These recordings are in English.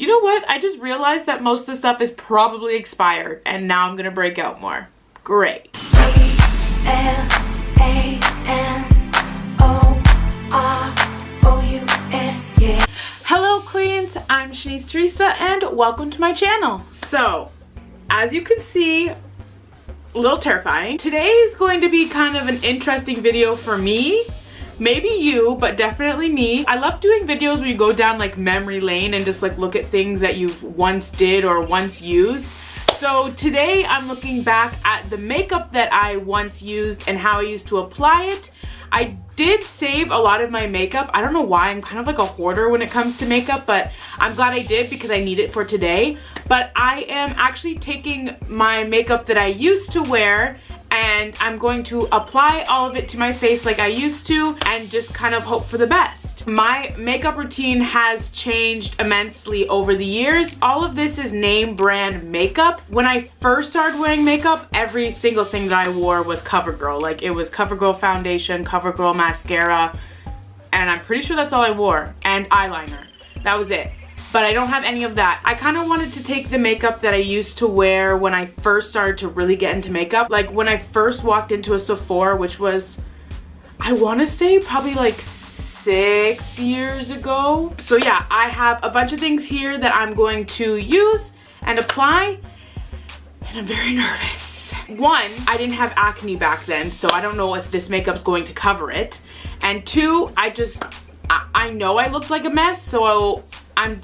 You know what? I just realized that most of the stuff is probably expired and now I'm gonna break out more. Great. Hello queens, I'm Shanice Teresa and welcome to my channel. So, as you can see, a little terrifying. Today is going to be kind of an interesting video for me. Maybe you, but definitely me. I love doing videos where you go down like memory lane and just like look at things that you've once did or once used. So today I'm looking back at the makeup that I once used and how I used to apply it. I did save a lot of my makeup. I don't know why, I'm kind of like a hoarder when it comes to makeup, but I'm glad I did because I need it for today. But I am actually taking my makeup that I used to wear and I'm going to apply all of it to my face like I used to and just kind of hope for the best. My makeup routine has changed immensely over the years. All of this is name brand makeup. When I first started wearing makeup, every single thing that I wore was CoverGirl. Like it was CoverGirl foundation, CoverGirl mascara, and I'm pretty sure that's all I wore, and eyeliner. That was it. But I don't have any of that. I kind of wanted to take the makeup that I used to wear when I first started to really get into makeup. Like when I first walked into a Sephora, which was, I want to say probably like 6 years ago. So yeah, I have a bunch of things here that I'm going to use and apply, and I'm very nervous. One, I didn't have acne back then, so I don't know if this makeup's going to cover it. And two, I know I looked like a mess, so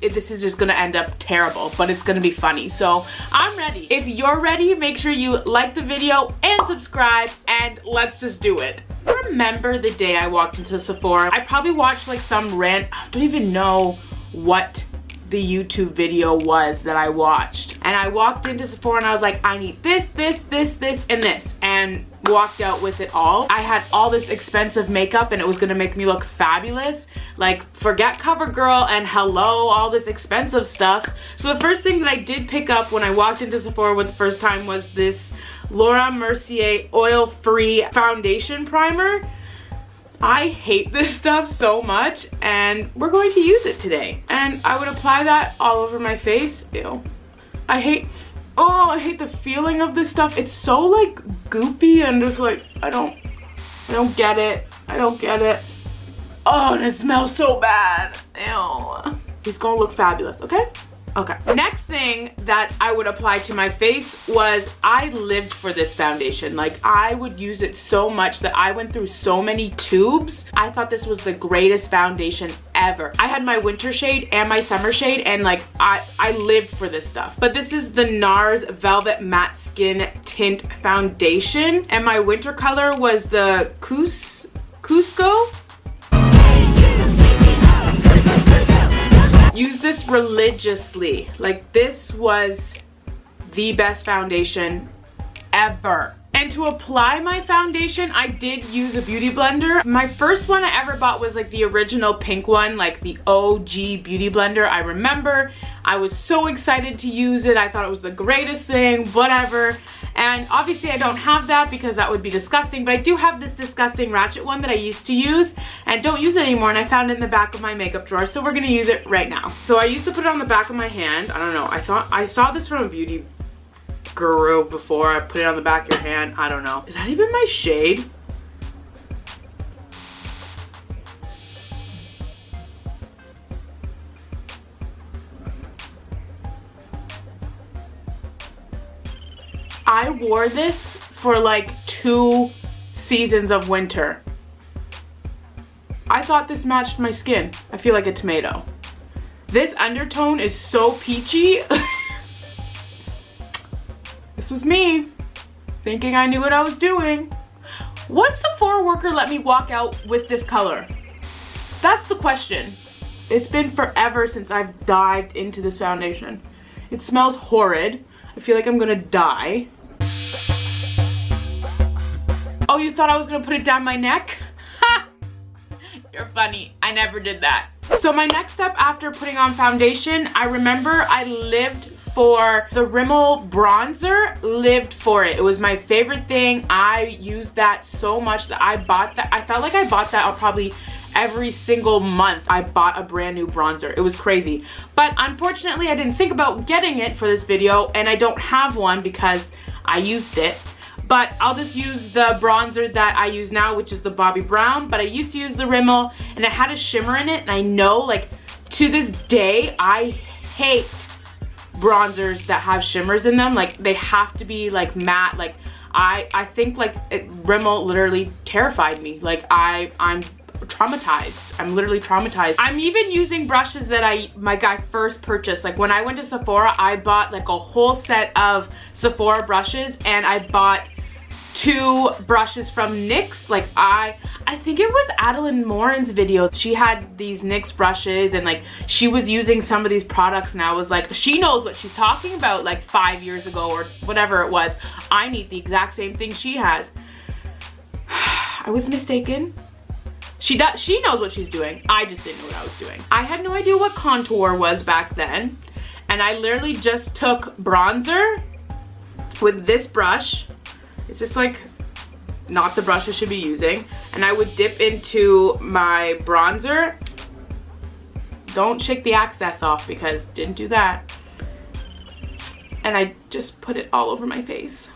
this is just gonna end up terrible, but it's gonna be funny. So I'm ready. If you're ready, make sure you like the video and subscribe, and let's just do it. I remember the day I walked into Sephora. I probably watched like some I don't even know what the YouTube video was that I watched. And I walked into Sephora and I was like, I need this, this, this, this, and this. And walked out with it all. I had all this expensive makeup and it was gonna make me look fabulous. Like forget CoverGirl and hello, all this expensive stuff. So the first thing that I did pick up when I walked into Sephora for the first time was this Laura Mercier oil-free foundation primer. I hate this stuff so much and we're going to use it today. And I would apply that all over my face. Ew. I hate the feeling of this stuff. It's so like goopy and just like, I don't get it. I don't get it. Oh, and it smells so bad. Ew. It's gonna look fabulous, okay? Okay. Next thing that I would apply to my face was, I lived for this foundation. Like I would use it so much that I went through so many tubes. I thought this was the greatest foundation ever. I had my winter shade and my summer shade and like I lived for this stuff. But this is the NARS Velvet Matte Skin Tint Foundation and my winter color was the Cusco. Use this religiously. Like this was the best foundation ever. And to apply my foundation, I did use a beauty blender. My first one I ever bought was like the original pink one, like the OG beauty blender. I remember I was so excited to use it. I thought it was the greatest thing, whatever. And obviously I don't have that because that would be disgusting, but I do have this disgusting ratchet one that I used to use and don't use it anymore, and I found it in the back of my makeup drawer, so we're gonna use it right now. So I used to put it on the back of my hand. I don't know, I saw this from a beauty guru before. I put it on the back of your hand. I don't know. Is that even my shade? I wore this for like 2 seasons of winter. I thought this matched my skin. I feel like a tomato. This undertone is so peachy. This was me, thinking I knew what I was doing. What Sephora worker let me walk out with this color? That's the question. It's been forever since I've dived into this foundation. It smells horrid. I feel like I'm gonna die. Oh, you thought I was gonna put it down my neck? Ha! You're funny. I never did that. So my next step after putting on foundation, I remember I lived for the Rimmel bronzer. Lived for it. It was my favorite thing. I used that so much that I bought that. I felt like I bought that probably every single month I bought a brand new bronzer. It was crazy. But unfortunately, I didn't think about getting it for this video, and I don't have one because I used it. But I'll just use the bronzer that I use now, which is the Bobbi Brown. But I used to use the Rimmel, and it had a shimmer in it. And I know, like, to this day, I hate bronzers that have shimmers in them. Like, they have to be, like, matte. Like, I think, like, Rimmel literally terrified me. Like, I'm traumatized. I'm literally traumatized. I'm even using brushes that I first purchased. Like, when I went to Sephora, I bought like a whole set of Sephora brushes, and I bought 2 brushes from NYX. Like, I think it was Adeline Morin's video. She had these NYX brushes, and like she was using some of these products, and I was like, she knows what she's talking about, like 5 years ago or whatever it was. I need the exact same thing she has. I was mistaken. She knows what she's doing. I just didn't know what I was doing. I had no idea what contour was back then. And I literally just took bronzer with this brush. It's just like not the brush I should be using. And I would dip into my bronzer. Don't shake the excess off, because didn't do that. And I just put it all over my face.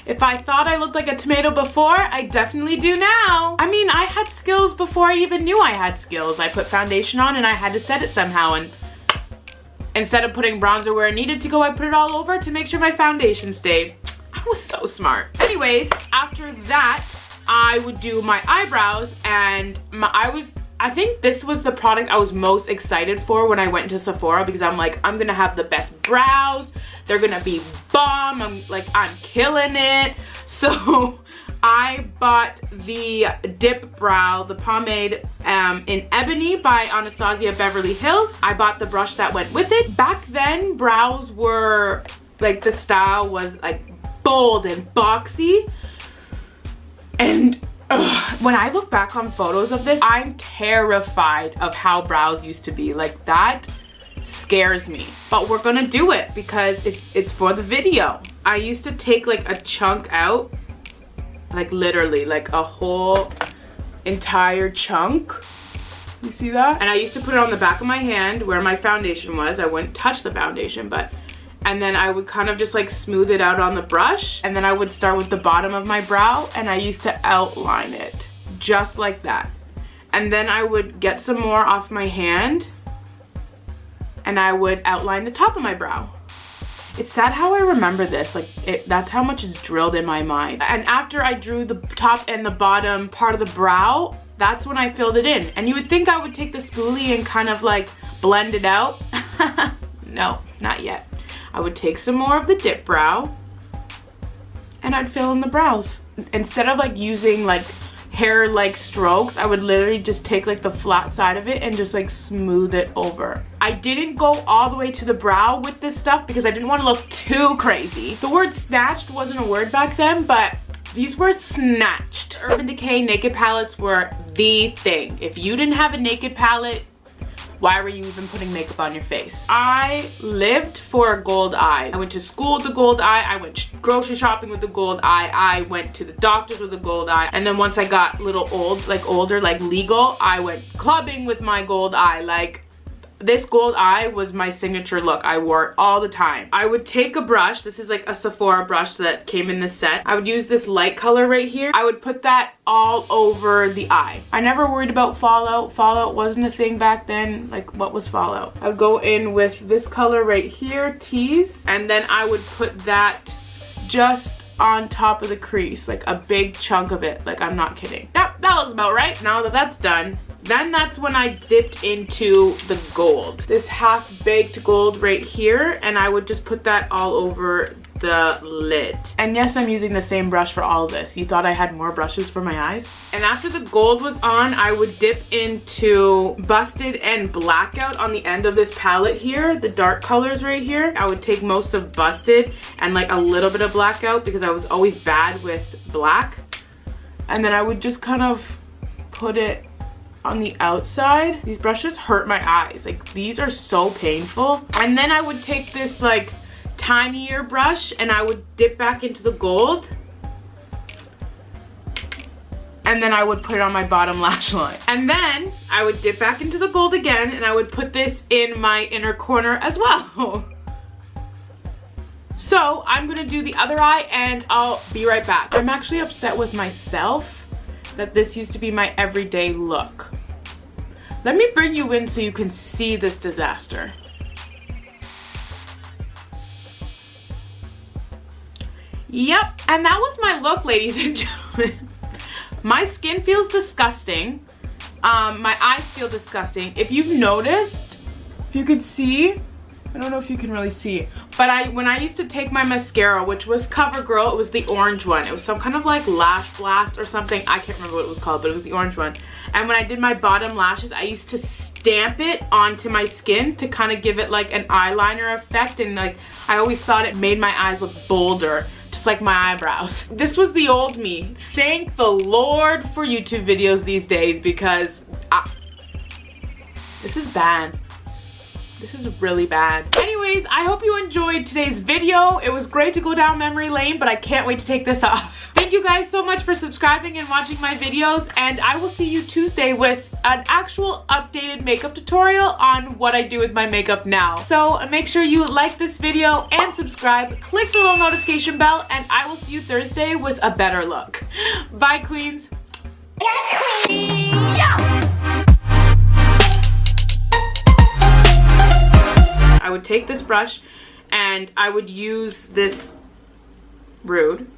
If I thought I looked like a tomato before, I definitely do now. I mean, I had skills before I even knew I had skills. I put foundation on and I had to set it somehow, and instead of putting bronzer where it needed to go, I put it all over to make sure my foundation stayed. I was so smart. Anyways, after that, I would do my eyebrows, and I think this was the product I was most excited for when I went to Sephora, because I'm like, I'm gonna have the best brows. They're gonna be bomb. I'm killing it. So I bought the Dip Brow, the pomade in Ebony by Anastasia Beverly Hills. I bought the brush that went with it. Back then, brows were, like, the style was like bold and boxy. And when I look back on photos of this, I'm terrified of how brows used to be. Like, that scares me. But we're gonna do it because it's for the video. I used to take like a chunk out, like literally like a whole entire chunk. You see that? And I used to put it on the back of my hand where my foundation was. I wouldn't touch the foundation, and then I would kind of just like smooth it out on the brush, and then I would start with the bottom of my brow, and I used to outline it just like that. And then I would get some more off my hand, and I would outline the top of my brow. It's sad how I remember this. Like, that's how much is drilled in my mind. And after I drew the top and the bottom part of the brow, that's when I filled it in. And you would think I would take the spoolie and kind of like blend it out. No, not yet. I would take some more of the Dip Brow, and I'd fill in the brows. Instead of like using like hair like strokes, I would literally just take like the flat side of it and just like smooth it over. I didn't go all the way to the brow with this stuff because I didn't want to look too crazy. The word snatched wasn't a word back then, but these were snatched. Urban Decay Naked palettes were the thing. If you didn't have a naked palette, why were you even putting makeup on your face? I lived for a gold eye. I went to school with a gold eye. I went grocery shopping with a gold eye. I went to the doctors with a gold eye. And then once I got a little older, like legal, I went clubbing with my gold eye. Like, this gold eye was my signature look. I wore it all the time. I would take a brush. This is like a Sephora brush that came in this set. I would use this light color right here. I would put that all over the eye. I never worried about fallout. Fallout wasn't a thing back then. Like, what was fallout? I would go in with this color right here, Tease, and then I would put that just on top of the crease, like a big chunk of it. Like, I'm not kidding. Yep, that looks about right. Now that that's done, then that's when I dipped into the gold. This half-baked gold right here, and I would just put that all over the lid. And yes, I'm using the same brush for all of this. You thought I had more brushes for my eyes? And after the gold was on, I would dip into Busted and Blackout on the end of this palette here, the dark colors right here. I would take most of Busted and like a little bit of Blackout because I was always bad with black. And then I would just kind of put it on the outside. These brushes hurt my eyes. Like, these are so painful. And then I would take this like tinier brush and I would dip back into the gold and then I would put it on my bottom lash line. And then I would dip back into the gold again, and I would put this in my inner corner as well. So I'm gonna do the other eye and I'll be right back. I'm actually upset with myself that this used to be my everyday look. Let me bring you in so you can see this disaster. Yep, and that was my look, ladies and gentlemen. My skin feels disgusting. My eyes feel disgusting. If you've noticed, if you can see, I don't know if you can really see, but when I used to take my mascara, which was CoverGirl, it was the orange one. It was some kind of like Lash Blast or something. I can't remember what it was called, but it was the orange one. And when I did my bottom lashes, I used to stamp it onto my skin to kind of give it like an eyeliner effect. And like, I always thought it made my eyes look bolder, just like my eyebrows. This was the old me. Thank the Lord for YouTube videos these days, because this is bad. This is really bad. Anyways, I hope you enjoyed today's video. It was great to go down memory lane, but I can't wait to take this off. Thank you guys so much for subscribing and watching my videos, and I will see you Tuesday with an actual updated makeup tutorial on what I do with my makeup now. So make sure you like this video and subscribe, click the little notification bell, and I will see you Thursday with a better look. Bye, queens. Yes, queen! Yeah! I would take this brush and I would use this, rude,